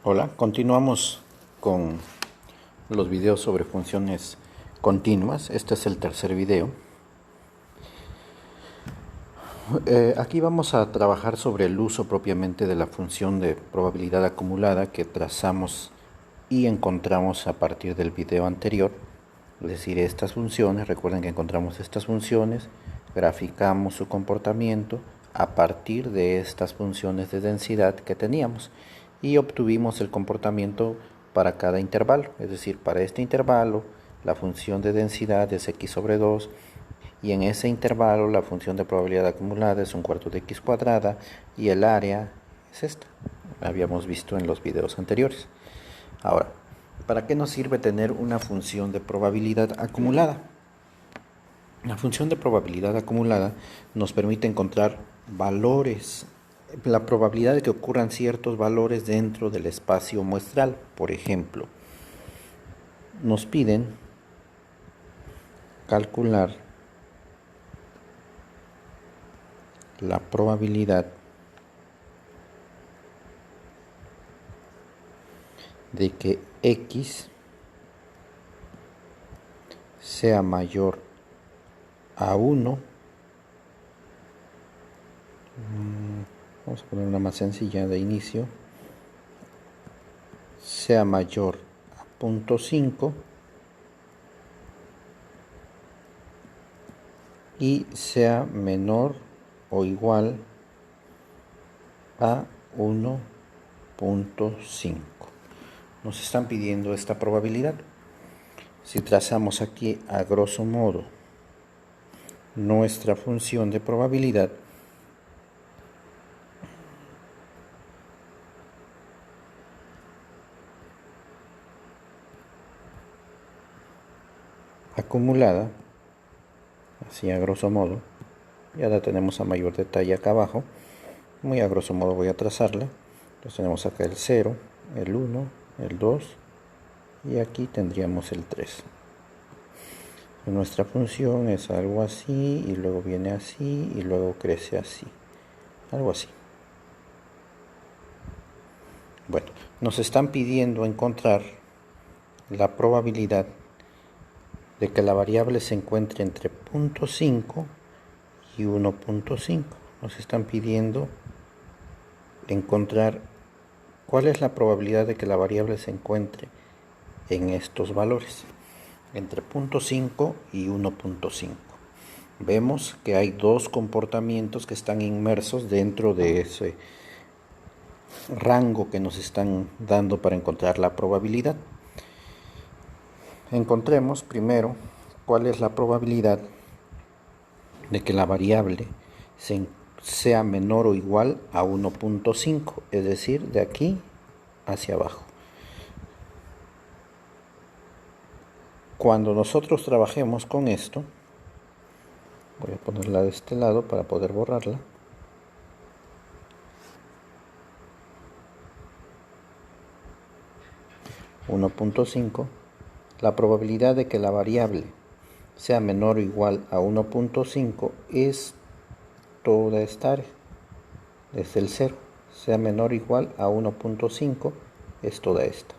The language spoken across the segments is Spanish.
Hola, continuamos con los videos sobre funciones continuas. Este es el tercer video. Aquí vamos a trabajar sobre el uso propiamente de la función de probabilidad acumulada que trazamos y encontramos a partir del video anterior. Es decir, estas funciones, recuerden que encontramos estas funciones, graficamos su comportamiento a partir de estas funciones de densidad que teníamos y obtuvimos el comportamiento para cada intervalo. Es decir, para este intervalo la función de densidad es x sobre 2 y en ese intervalo la función de probabilidad acumulada es un cuarto de x cuadrada y el área es esta. La habíamos visto en los videos anteriores. Ahora, ¿para qué nos sirve tener una función de probabilidad acumulada? La función de probabilidad acumulada nos permite encontrar valores, la probabilidad de que ocurran ciertos valores dentro del espacio muestral. Por ejemplo, nos piden calcular la probabilidad de que x sea mayor a 1. Vamos a poner una más sencilla de inicio. Sea mayor a 0.5 y sea menor o igual a 1.5. Nos están pidiendo esta probabilidad. Si trazamos aquí a grosso modo nuestra función de probabilidad, acumulada, así a grosso modo, ya la tenemos a mayor detalle acá abajo, muy a grosso modo voy a trazarla. Entonces tenemos acá el 0, el 1, el 2 y aquí tendríamos el 3. Nuestra función es algo así y luego viene así y luego crece así, algo así. Bueno, nos están pidiendo encontrar la probabilidad de que la variable se encuentre entre 0.5 y 1.5. Nos están pidiendo encontrar cuál es la probabilidad de que la variable se encuentre en estos valores, entre 0.5 y 1.5. Vemos que hay dos comportamientos que están inmersos dentro de ese rango que nos están dando para encontrar la probabilidad. Encontremos primero cuál es la probabilidad de que la variable sea menor o igual a 1.5, es decir, de aquí hacia abajo. Cuando nosotros trabajemos con esto, voy a ponerla de este lado para poder borrarla. (1.5) la probabilidad de que la variable sea menor o igual a 1.5 es toda esta área, desde el 0, sea menor o igual a 1.5 es toda esta.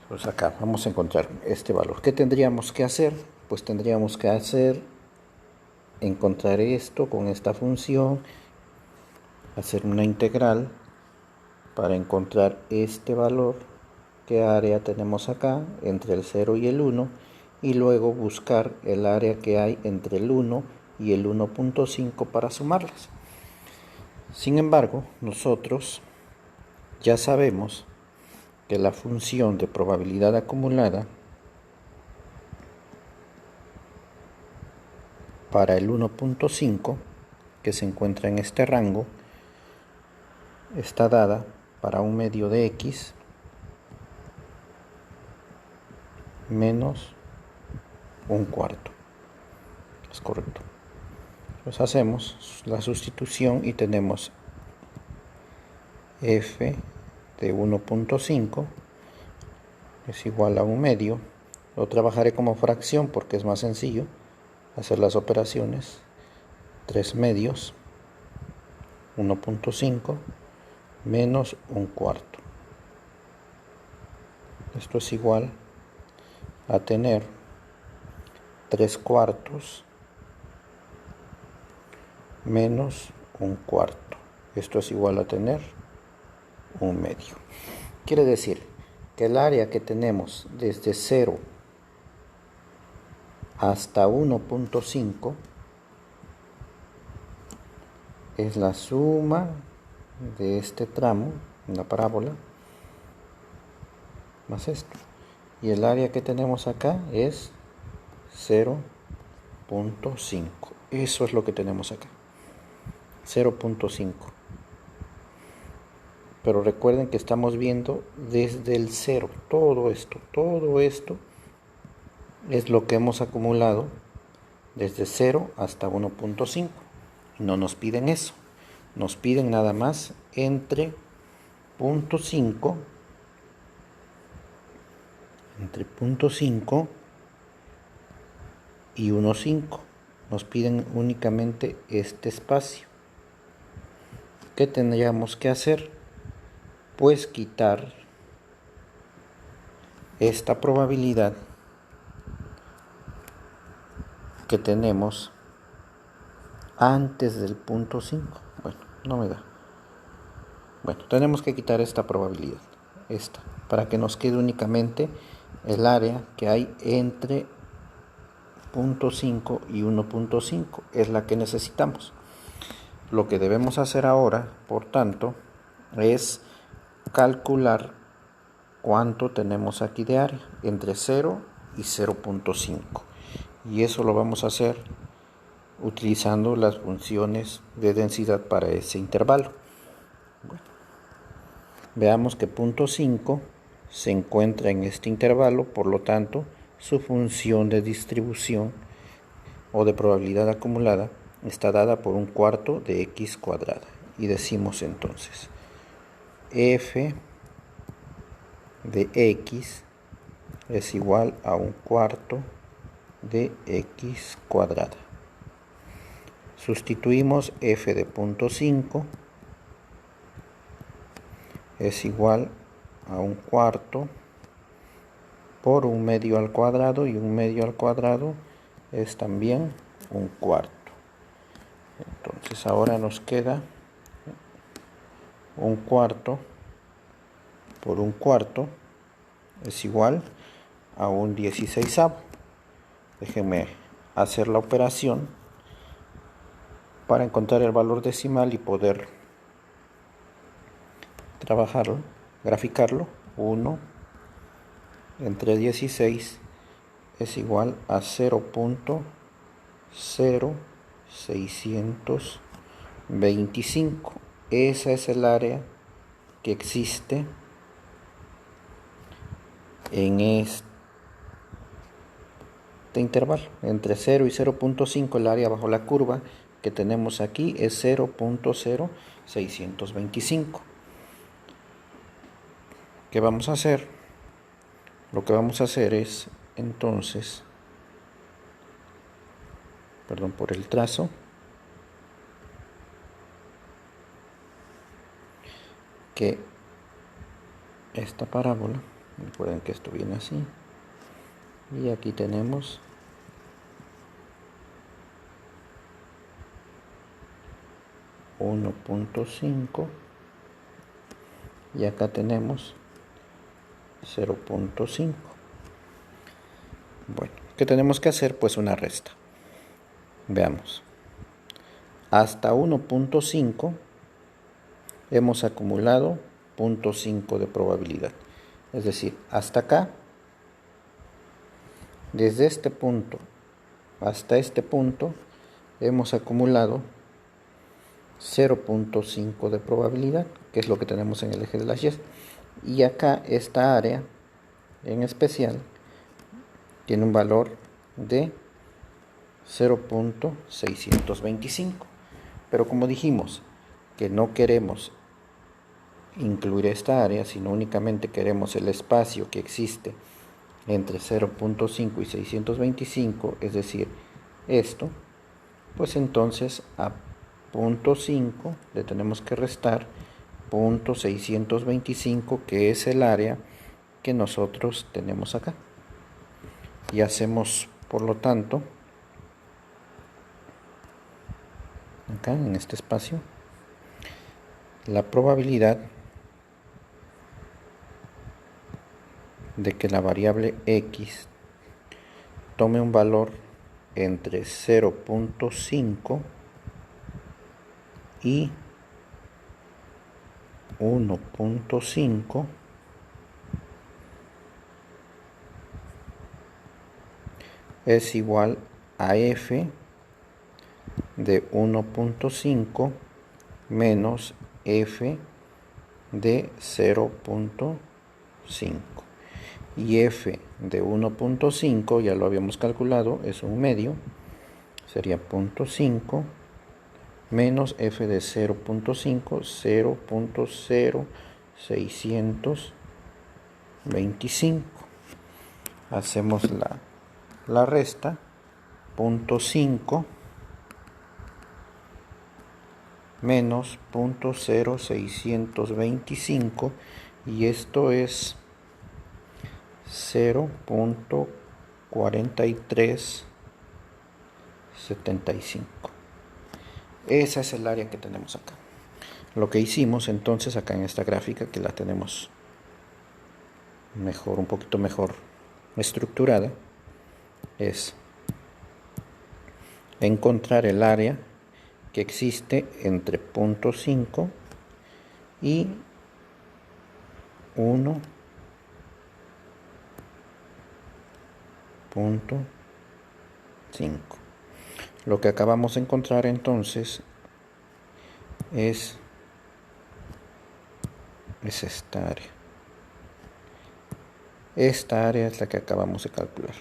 Pues acá vamos a encontrar este valor. ¿Qué tendríamos que hacer? Pues tendríamos que encontrar esto con esta función, hacer una integral para encontrar este valor, qué área tenemos acá entre el 0 y el 1, y luego buscar el área que hay entre el 1 y el 1.5 para sumarlas. Sin embargo, nosotros ya sabemos que la función de probabilidad acumulada para el 1.5, que se encuentra en este rango, está dada para un medio de x menos un cuarto. Es correcto. Pues hacemos la sustitución y tenemos f de 1.5 es igual a un medio. Lo trabajaré como fracción porque es más sencillo hacer las operaciones. 3 medios, 1.5 menos un cuarto. Esto es igual a tener 3/4 menos 1/4. Esto es igual a tener 1/2. Quiere decir que el área que tenemos desde 0 hasta 1.5 es la suma de este tramo en la parábola más esto. Y el área que tenemos acá es 0.5. Eso es lo que tenemos acá. 0.5. Pero recuerden que estamos viendo desde el 0. Todo esto es lo que hemos acumulado desde 0 hasta 1.5. No nos piden eso. Nos piden nada más entre 0.5 y 1.5. Nos piden únicamente este espacio. ¿Qué tendríamos que hacer? Pues quitar esta probabilidad que tenemos antes del 0.5. Bueno, no me da. Bueno, tenemos que quitar esta probabilidad, para que nos quede únicamente el área que hay entre 0.5 y 1.5. Es la que necesitamos. Lo que debemos hacer ahora, por tanto, es calcular cuánto tenemos aquí de área entre 0 y 0.5. Y eso lo vamos a hacer utilizando las funciones de densidad para ese intervalo. Bueno, veamos que 0.5 se encuentra en este intervalo, por lo tanto, su función de distribución o de probabilidad acumulada está dada por 1/4 de x cuadrada. Y decimos entonces, f de x es igual a 1/4 de x cuadrada. Sustituimos f de 0.5 es igual a 1/4 por 1/2 al cuadrado, y 1/2 al cuadrado es también 1/4. Entonces ahora nos queda 1/4 por 1/4 es igual a 1/16. Déjenme hacer la operación para encontrar el valor decimal y poder trabajarlo, graficarlo. 1 entre 16 es igual a 0.0625. Esa es el área que existe en este intervalo. Entre 0 y 0.5 el área bajo la curva que tenemos aquí es 0.0625. ¿Qué vamos a hacer? Lo que vamos a hacer es, entonces, perdón por el trazo, que esta parábola, recuerden que esto viene así, y aquí tenemos (1.5) y acá tenemos 0.5. Bueno, ¿qué tenemos que hacer? Pues una resta. Veamos. Hasta 1.5 hemos acumulado 0.5 de probabilidad. Es decir, hasta acá, desde este punto hasta este punto, hemos acumulado 0.5 de probabilidad, que es lo que tenemos en el eje de las Y. Y acá esta área en especial tiene un valor de 0.625. Pero como dijimos que no queremos incluir esta área, sino únicamente queremos el espacio que existe entre 0.5 y 625, es decir, esto, pues entonces a 0.5 le tenemos que restar 0.625, que es el área que nosotros tenemos acá. Y hacemos, por lo tanto, acá en este espacio, la probabilidad de que la variable x tome un valor entre 0.5 y 1.5 es igual a f de 1.5 menos f de 0.5. Y f de 1.5 ya lo habíamos calculado, es un medio, sería 0.5 menos f de 0.5, 0.0625. Hacemos la resta, 0.5 menos 0.0625, y esto es 0.4375. Esa es el área que tenemos acá. Lo que hicimos entonces acá en esta gráfica, que la tenemos mejor, un poquito mejor estructurada, es encontrar el área que existe entre 0.5 y 1.5. Lo que acabamos de encontrar entonces es esta área. Esta área es la que acabamos de calcular.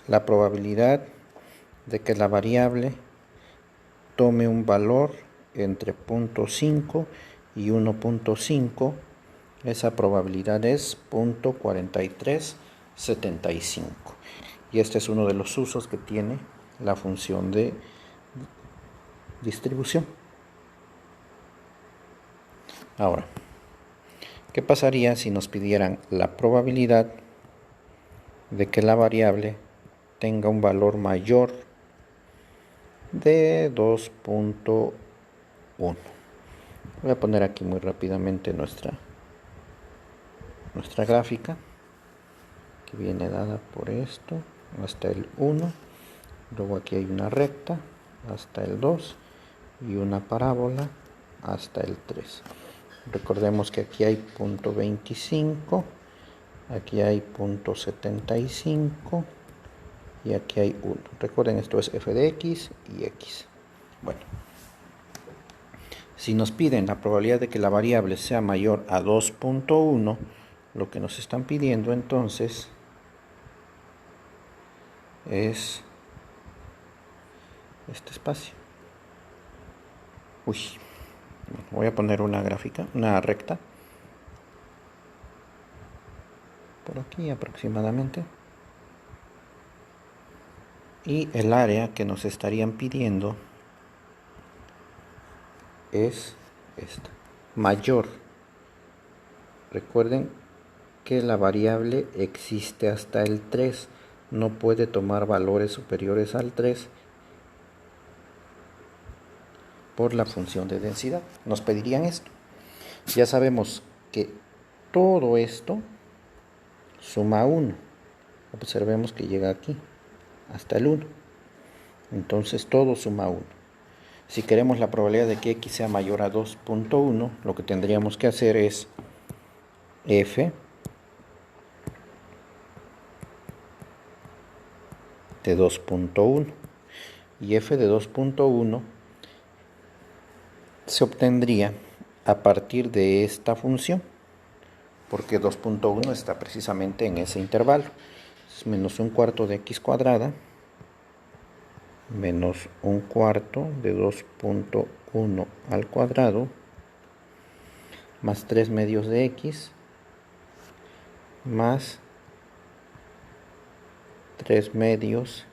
La probabilidad de que la variable tome un valor entre 0.5 y 1.5, esa probabilidad es 0.4375. Y este es uno de los usos que tiene la función de distribución. Ahora, ¿qué pasaría si nos pidieran la probabilidad de que la variable tenga un valor mayor de 2.1? Voy a poner aquí muy rápidamente nuestra gráfica, que viene dada por esto hasta el 1, luego aquí hay una recta hasta el 2 y una parábola hasta el 3. Recordemos que aquí hay 0.25, aquí hay 0.75 y aquí hay 1. Recuerden, esto es f de x y x. Bueno, si nos piden la probabilidad de que la variable sea mayor a 2.1, lo que nos están pidiendo entonces es este espacio. Voy a poner una gráfica, una recta, por aquí aproximadamente. Y el área que nos estarían pidiendo es esta, mayor. Recuerden que la variable existe hasta el 3, no puede tomar valores superiores al 3 por la función de densidad. Nos pedirían esto. Ya sabemos que todo esto suma 1. Observemos que llega aquí hasta el 1. Entonces todo suma 1. Si queremos la probabilidad de que x sea mayor a 2.1, lo que tendríamos que hacer es f de 2.1. Y f de 2.1 se obtendría a partir de esta función, porque 2.1 está precisamente en ese intervalo. Es menos un cuarto de x cuadrada menos un cuarto de 2.1 al cuadrado más 3 medios de x más 3 medios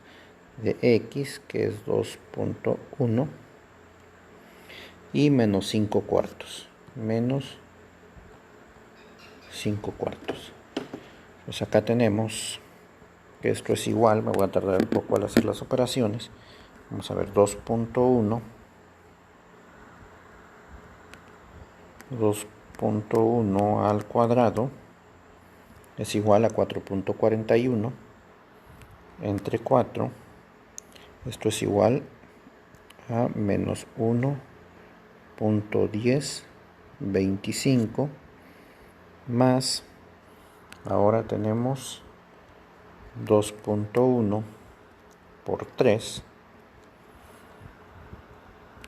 de x, que es 2.1, y menos 5 cuartos, menos 5 cuartos. Pues acá tenemos que esto es igual, me voy a tardar un poco al hacer las operaciones. Vamos a ver 2.1 al cuadrado es igual a 4.41 entre 4. Esto es igual a menos 1.1025 más, ahora tenemos 2.1 por 3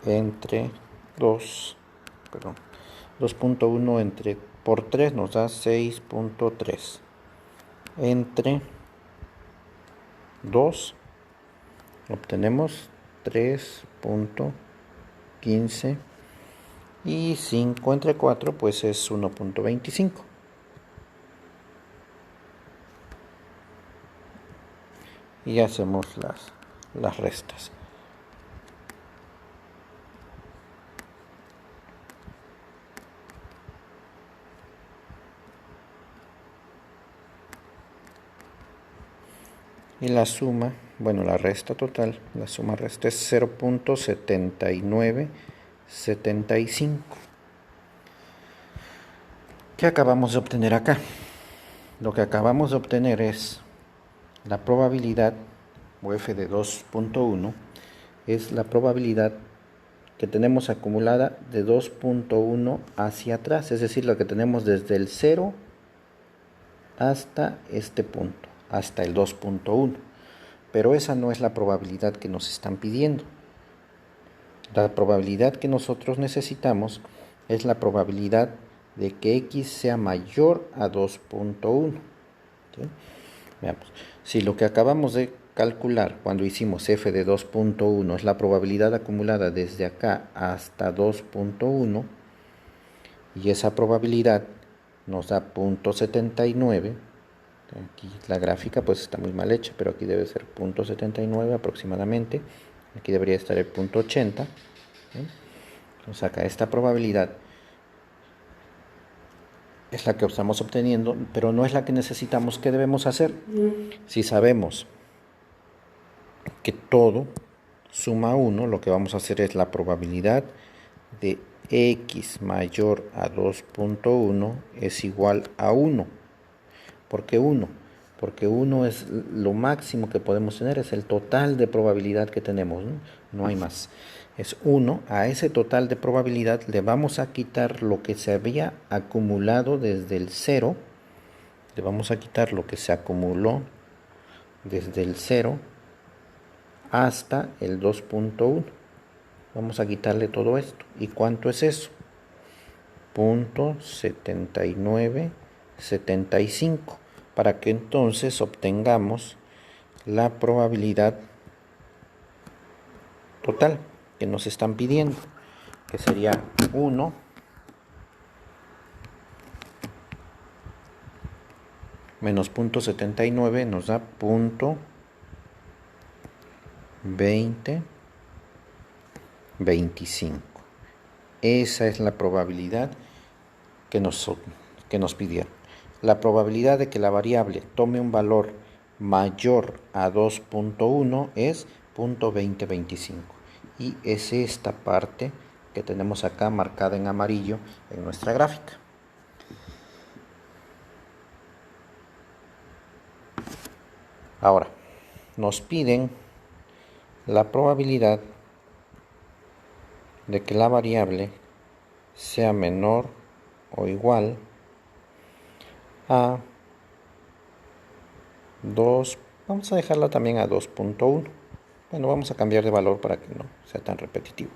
entre 2.1 por 3 nos da 6.3 entre 2 obtenemos 3.15 y 5 entre 4 pues es 1.25. Y hacemos las restas. Y la suma, bueno, la resta total, la suma resta es 0.7975. ¿Qué acabamos de obtener acá? Lo que acabamos de obtener es la probabilidad, o f de 2.1, es la probabilidad que tenemos acumulada de 2.1 hacia atrás, es decir, lo que tenemos desde el 0 hasta este punto, hasta el 2.1. Pero esa no es la probabilidad que nos están pidiendo. La probabilidad que nosotros necesitamos es la probabilidad de que x sea mayor a 2.1. ¿Sí? Veamos. Si lo que acabamos de calcular cuando hicimos f de 2.1 es la probabilidad acumulada desde acá hasta 2.1, y esa probabilidad nos da 0.79, aquí la gráfica pues está muy mal hecha, pero aquí debe ser 0.79 aproximadamente, aquí debería estar el 0.80, ¿sí? Entonces acá esta probabilidad es la que estamos obteniendo, pero no es la que necesitamos. ¿Qué debemos hacer? Si sabemos que todo suma 1, lo que vamos a hacer es la probabilidad de x mayor a 2.1 es igual a 1. ¿Por qué 1? Porque 1 es lo máximo que podemos tener, es el total de probabilidad que tenemos, ¿no? No hay más. Es 1. A ese total de probabilidad le vamos a quitar lo que se había acumulado desde el 0. Le vamos a quitar lo que se acumuló desde el 0 hasta el 2.1. Vamos a quitarle todo esto. ¿Y cuánto es eso? 0.7975, para que entonces obtengamos la probabilidad total que nos están pidiendo, que sería 1 menos 0.79 nos da 0.2025. Esa es la probabilidad que nos pidieron. La probabilidad de que la variable tome un valor mayor a 2.1 es 0.2025. Y es esta parte que tenemos acá marcada en amarillo en nuestra gráfica. Ahora, nos piden la probabilidad de que la variable sea menor o igual a 2, vamos a dejarla también a 2.1. Bueno, vamos a cambiar de valor para que no sea tan repetitivo.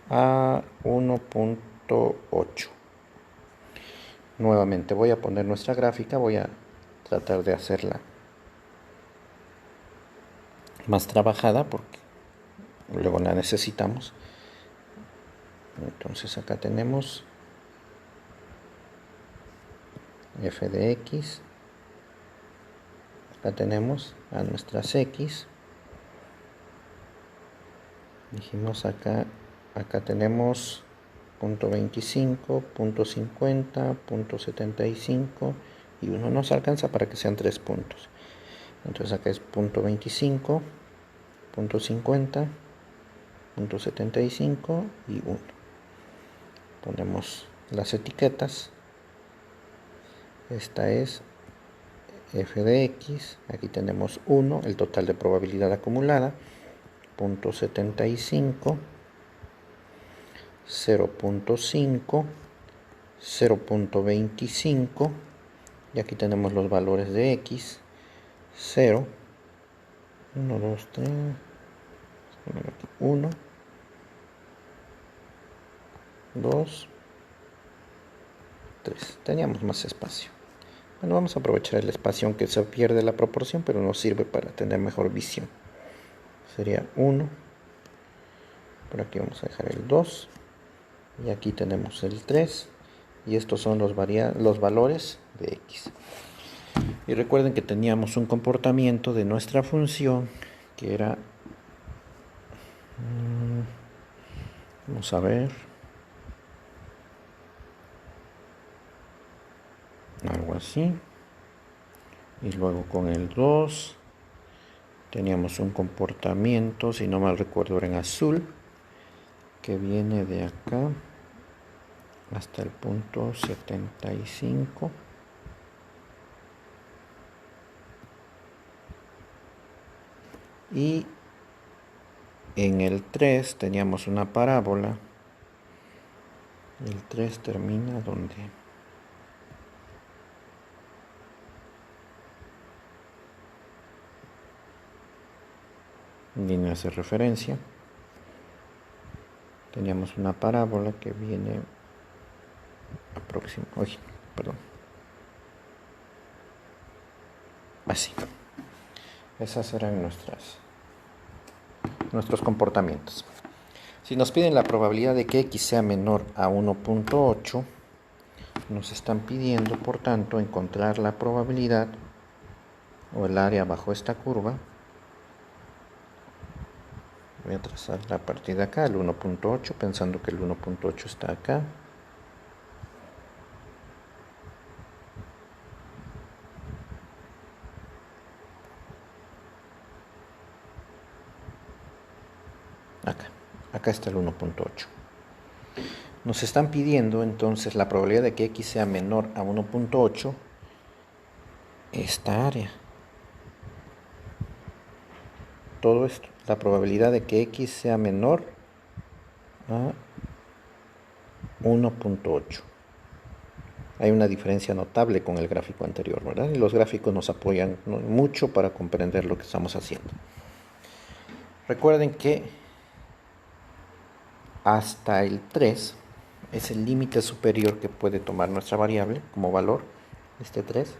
A 1.8. Nuevamente voy a poner nuestra gráfica, voy a tratar de hacerla más trabajada porque luego la necesitamos. Entonces acá tenemos f de x, acá tenemos a nuestras x, dijimos acá tenemos 0.25, 0.50, 0.75 y 1 nos alcanza para que sean 3 puntos. Entonces acá es punto 25, punto 50, punto 75 y 1. Ponemos las etiquetas. Esta es f de x, aquí tenemos 1, el total de probabilidad acumulada, punto 75, 0.5, 0.25, y aquí tenemos los valores de x, 0, 1, 2, 3, 1, 2, 3. Teníamos más espacio. Bueno, vamos a aprovechar el espacio, aunque se pierde la proporción, pero nos sirve para tener mejor visión. Sería 1. Por aquí vamos a dejar el 2. Y aquí tenemos el 3. Y estos son los valores de x. Y recuerden que teníamos un comportamiento de nuestra función que era... vamos a ver... algo así. Y luego con el 2 teníamos un comportamiento, si no mal recuerdo era en azul, que viene de acá hasta el punto 75. Y en el 3 teníamos una parábola. El 3 termina donde... líneas de referencia. Teníamos una parábola que viene así. Esas eran nuestros comportamientos. Si nos piden la probabilidad de que x sea menor a 1.8, nos están pidiendo, por tanto, encontrar la probabilidad o el área bajo esta curva. Voy a trazarla a partir de acá, el 1.8, pensando que el 1.8 está acá. Acá está el 1.8. Nos están pidiendo entonces la probabilidad de que x sea menor a 1.8, esta área. Todo esto, la probabilidad de que x sea menor a 1.8. Hay una diferencia notable con el gráfico anterior, ¿verdad? Y los gráficos nos apoyan mucho para comprender lo que estamos haciendo. Recuerden que hasta el 3 es el límite superior que puede tomar nuestra variable como valor, este 3.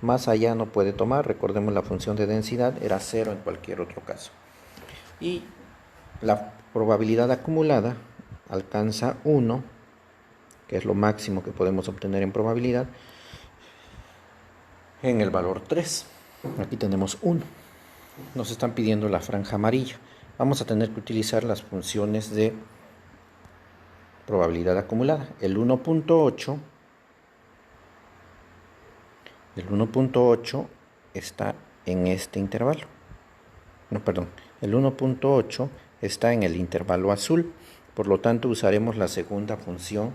Más allá no puede tomar, recordemos la función de densidad era 0 en cualquier otro caso. Y la probabilidad acumulada alcanza 1, que es lo máximo que podemos obtener en probabilidad, en el valor 3. Aquí tenemos 1. Nos están pidiendo la franja amarilla. Vamos a tener que utilizar las funciones de probabilidad acumulada. El 1.8 está en este intervalo. El 1.8 está en el intervalo azul. Por lo tanto, usaremos la segunda función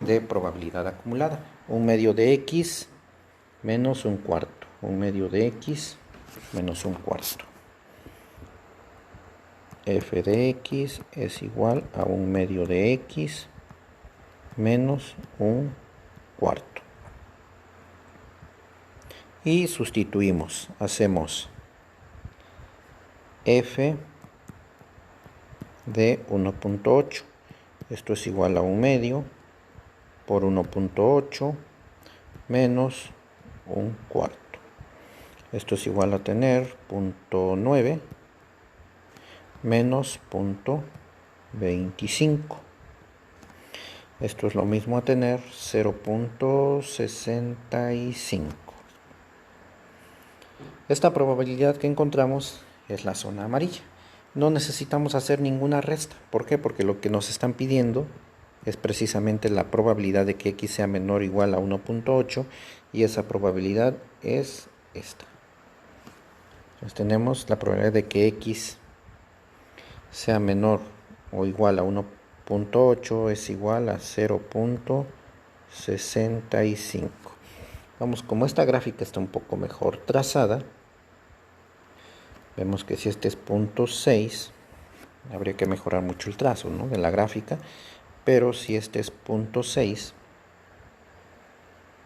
de probabilidad acumulada. 1 medio de x menos 1/4. 1 medio de x menos 1/4. F de x es igual a 1 medio de x menos 1/4. Y sustituimos, hacemos f de 1.8. Esto es igual a 1 medio por 1.8 menos 1/4. Esto es igual a tener 0.9 menos 0.25. Esto es lo mismo a tener 0.65. Esta probabilidad que encontramos es la zona amarilla. No necesitamos hacer ninguna resta. ¿Por qué? Porque lo que nos están pidiendo es precisamente la probabilidad de que x sea menor o igual a 1.8 y esa probabilidad es esta. Entonces tenemos la probabilidad de que x sea menor o igual a 1.8 es igual a 0.65. Vamos, como esta gráfica está un poco mejor trazada, vemos que si este es 0.6, habría que mejorar mucho el trazo, ¿no?, de la gráfica, pero si este es 0.6,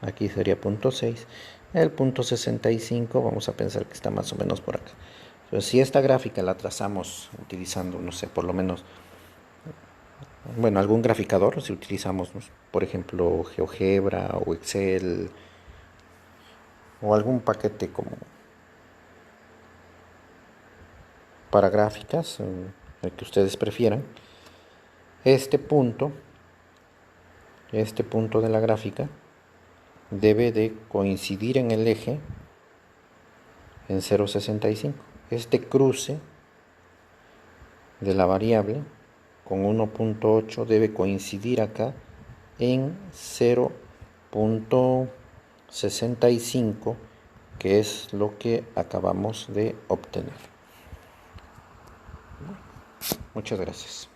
aquí sería 0.6, el 0.65 vamos a pensar que está más o menos por acá. Entonces, si esta gráfica la trazamos utilizando, no sé, por lo menos, bueno, algún graficador, si utilizamos, por ejemplo, GeoGebra o Excel o algún paquete como para gráficas, el que ustedes prefieran, este punto de la gráfica debe de coincidir en el eje en 0.65. Este cruce de la variable con 1.8 debe coincidir acá en 0.65, que es lo que acabamos de obtener. Muchas gracias.